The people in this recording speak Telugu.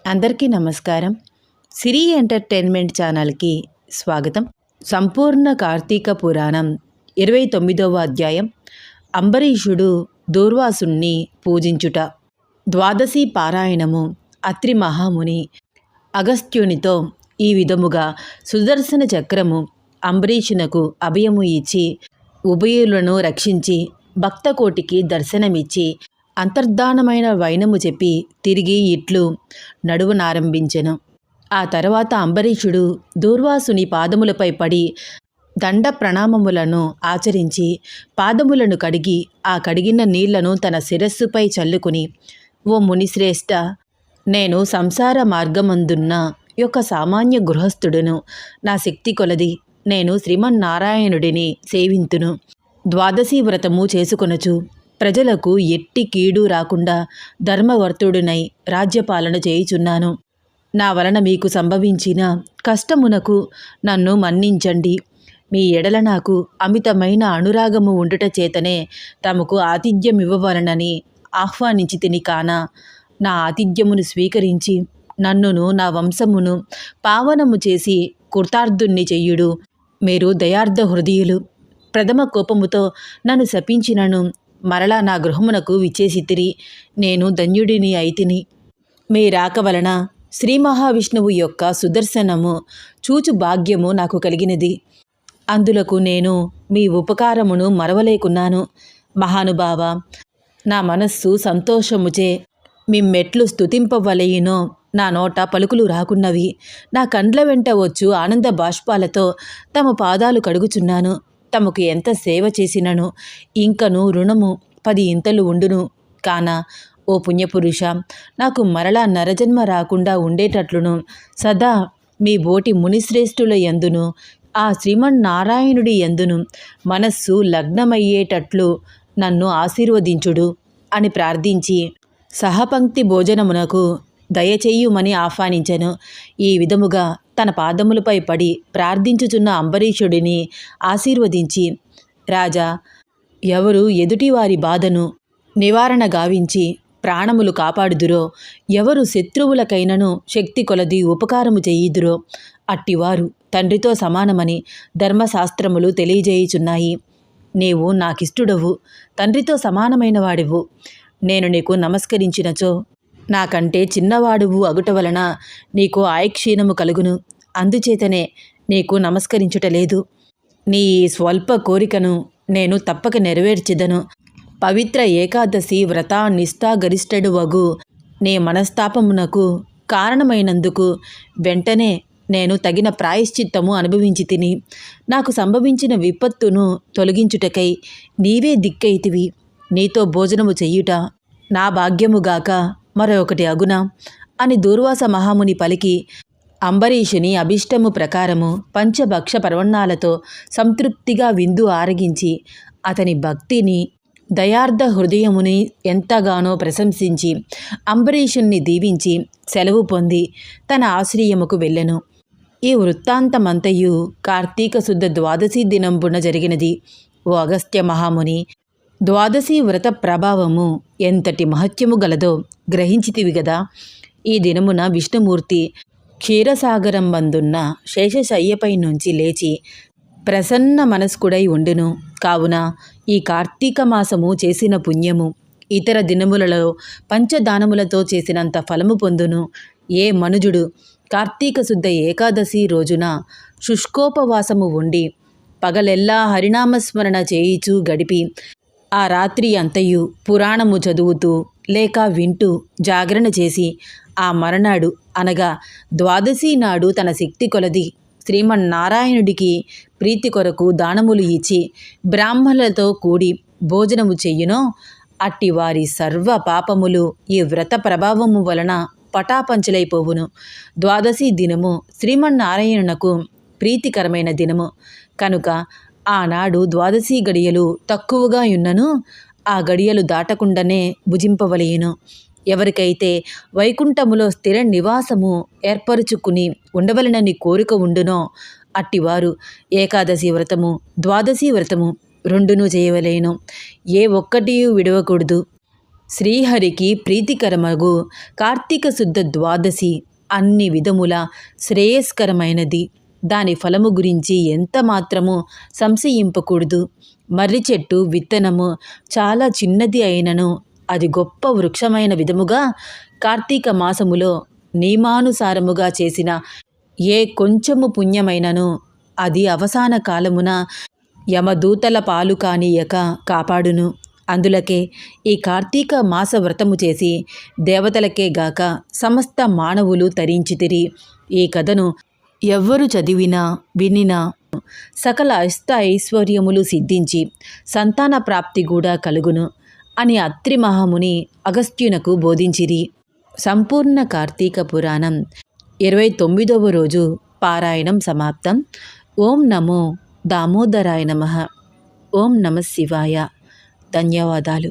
అందరికీ నమస్కారం. సిరి ఎంటర్టైన్మెంట్ ఛానల్కి స్వాగతం. సంపూర్ణ కార్తీక పురాణం 29వ అధ్యాయం అంబరీషుడు దూర్వాసుని పూజించుట. ద్వాదశి పారాయణము. అత్రి మహాముని అగస్త్యునితో ఈ విధముగా సుదర్శన చక్రము అంబరీషునకు అభయము ఇచ్చి ఉభయులను రక్షించి భక్తకోటికి దర్శనమిచ్చి అంతర్ధానమైన వైనము చెప్పి తిరిగి ఇట్లు నడువనారంభించెను. ఆ తర్వాత అంబరీషుడు దూర్వాసుని పాదములపై పడి దండ ప్రణామములను ఆచరించి పాదములను కడిగి ఆ కడిగిన నీళ్లను తన శిరస్సుపై చల్లుకుని, ఓ మునిశ్రేష్ఠ, నేను సంసార మార్గమందున్న యొక్క సామాన్య గృహస్థుడును. నా శక్తి కొలది నేను శ్రీమన్నారాయణుడిని సేవింతును. ద్వాదశి వ్రతము చేసుకొనుచు ప్రజలకు ఎట్టి కీడు రాకుండా ధర్మవర్తుడునై రాజ్యపాలన చేయుచున్నాను. నా వలన మీకు సంభవించిన కష్టమునకు నన్ను మన్నించండి. మీ ఎడల నాకు అమితమైన అనురాగము ఉండుట చేతనే తమకు ఆతిథ్యమివ్వవలనని ఆహ్వానించి తిని కాన, నా ఆతిథ్యమును స్వీకరించి నన్నును నా వంశమును పావనము చేసి కృతార్థుణ్ణి చెయ్యుడు. మీరు దయార్థ హృదయులు. ప్రథమ కోపముతో నన్ను శపించినను మరలా నా గృహమునకు విచ్చేసితిరి. నేను ధన్యుడిని అయితిని. మీ రాక వలన శ్రీ మహావిష్ణువు యొక్క సుదర్శనము చూచు భాగ్యము నాకు కలిగినది. అందులకు నేను మీ ఉపకారమును మరవలేకున్నాను. మహానుభావ, నా మనస్సు సంతోషముచే మిమ్మెట్లు స్తుతింపవలయునో నా నోట పలుకులు రాకున్నవి. నా కండ్ల వెంట వచ్చు ఆనంద బాష్పాలతో తమ పాదాలు కడుగుచున్నాను. తమకు ఎంత సేవ చేసినను ఇంకను రుణము 10 ఇంతలు ఉండును. కాన ఓ పుణ్యపురుష, నాకు మరలా నరజన్మ రాకుండా ఉండేటట్లును సదా మీ బోటి మునిశ్రేష్ఠుల యందును ఆ శ్రీమన్నారాయణుడి యందును మనస్సు లగ్నమయ్యేటట్లు నన్ను ఆశీర్వదించుడు అని ప్రార్థించి సహపంక్తి భోజనమునకు దయచేయుమని ఆహ్వానించెను. ఈ విధముగా తన పాదములపై పడి ప్రార్థించుచున్న అంబరీషుడిని ఆశీర్వదించి, రాజా, ఎవరు ఎదుటివారి బాధను నివారణ గావించి ప్రాణములు కాపాడుదురో, ఎవరు శత్రువులకైనను శక్తి కొలది ఉపకారము చేయుదురో అట్టివారు తండ్రితో సమానమని ధర్మశాస్త్రములు తెలియజేయుచున్నాయి. నీవు నాకిష్టుడవు, తండ్రితో సమానమైన వాడివు. నేను నీకు నమస్కరించినచో నాకంటే చిన్నవాడువు అగుట వలన నీకు ఆయుక్షీణము కలుగును. అందుచేతనే నీకు నమస్కరించుటలేదు. నీ స్వల్ప కోరికను నేను తప్పక నెరవేర్చెదను. పవిత్ర ఏకాదశి వ్రత నిష్ఠాగరిష్ఠుడు వగు నీ మనస్తాపమునకు కారణమైనందుకు వెంటనే నేను తగిన ప్రాయశ్చిత్తము అనుభవించి తిని, నాకు సంభవించిన విపత్తును తొలగించుటకై నీవే దిక్కైతివి. నీతో భోజనము చెయ్యుట నా భాగ్యముగాక మరొకటి అగునా అని దూర్వాస మహాముని పలికి అంబరీషుని అభిష్టము ప్రకారము పంచభక్ష పర్వణాలతో సంతృప్తిగా విందు ఆరగించి అతని భక్తిని దయార్థ హృదయముని ఎంతగానో ప్రశంసించి అంబరీషుణ్ణి దీవించి సెలవు పొంది తన ఆశ్రయముకు వెళ్ళెను. ఈ వృత్తాంతమంతయు కార్తీక శుద్ధ ద్వాదశి దినంబున జరిగినది. ఓ అగస్త్య మహాముని, ద్వాదశి వ్రత ప్రభావము ఎంతటి మహత్యము గలదో గ్రహించితివి గదా. ఈ దినమున విష్ణుమూర్తి క్షీరసాగరం బందున్న శేషశయ్యపై నుంచి లేచి ప్రసన్న మనస్కుడై ఉండును. కావున ఈ కార్తీక మాసము చేసిన పుణ్యము ఇతర దినములలో పంచదానములతో చేసినంత ఫలము పొందును. ఏ మనుజుడు కార్తీక శుద్ధ ఏకాదశి రోజున శుష్కోపవాసము ఉండి పగలెల్లా హరినామస్మరణ చేయిచూ గడిపి ఆ రాత్రి అంతయు పురాణము చదువుతూ లేక వింటూ జాగరణ చేసి ఆ మరనాడు అనగా ద్వాదశి నాడు తన శక్తి కొలది శ్రీమన్నారాయణుడికి ప్రీతి కొరకు దానములు ఇచ్చి బ్రాహ్మణులతో కూడి భోజనము చెయ్యునో అట్టి వారి సర్వ పాపములు ఈ వ్రత ప్రభావము వలన పటాపంచలైపోవును. ద్వాదశి దినము శ్రీమన్నారాయణునకు ప్రీతికరమైన దినము కనుక ఆనాడు ద్వాదశి గడియలు తక్కువగా యున్నను ఆ గడియలు దాటకుండానే భుజింపవలయును. ఎవరికైతే వైకుంఠములో స్థిర నివాసము ఏర్పరుచుకుని ఉండవలనని కోరిక ఉండునో అట్టివారు ఏకాదశి వ్రతము ద్వాదశి వ్రతము రెండును చేయవలేను. ఏ ఒక్కటి విడవకూడదు. శ్రీహరికి ప్రీతికరమగు కార్తీక శుద్ధ ద్వాదశి అన్ని విధముల శ్రేయస్కరమైనది. దాని ఫలము గురించి ఎంత మాత్రము సంశయింపకూడదు. మర్రి చెట్టు విత్తనము చాలా చిన్నది అయినను అది గొప్ప వృక్షమైన విధముగా కార్తీక మాసములో నియమానుసారముగా చేసిన ఏ కొంచెము పుణ్యమైనను అది అవసాన కాలమున యమదూతల పాలు కానీయక కాపాడును. అందులకే ఈ కార్తీక మాస వ్రతము చేసి దేవతలకే గాక సమస్త మానవులు తరించితిరి. ఈ కథను ఎవ్వరు చదివినా వినినా సకల ఐశ్వర్యములు సిద్ధించి సంతాన ప్రాప్తి కూడా కలుగును అని అత్రి మహాముని అగస్త్యునకు బోధించిరి. సంపూర్ణ కార్తీక పురాణం 29వ రోజు పారాయణం సమాప్తం. ఓం నమో దామోదరాయ నమః. ఓం నమః శివాయ. ధన్యవాదాలు.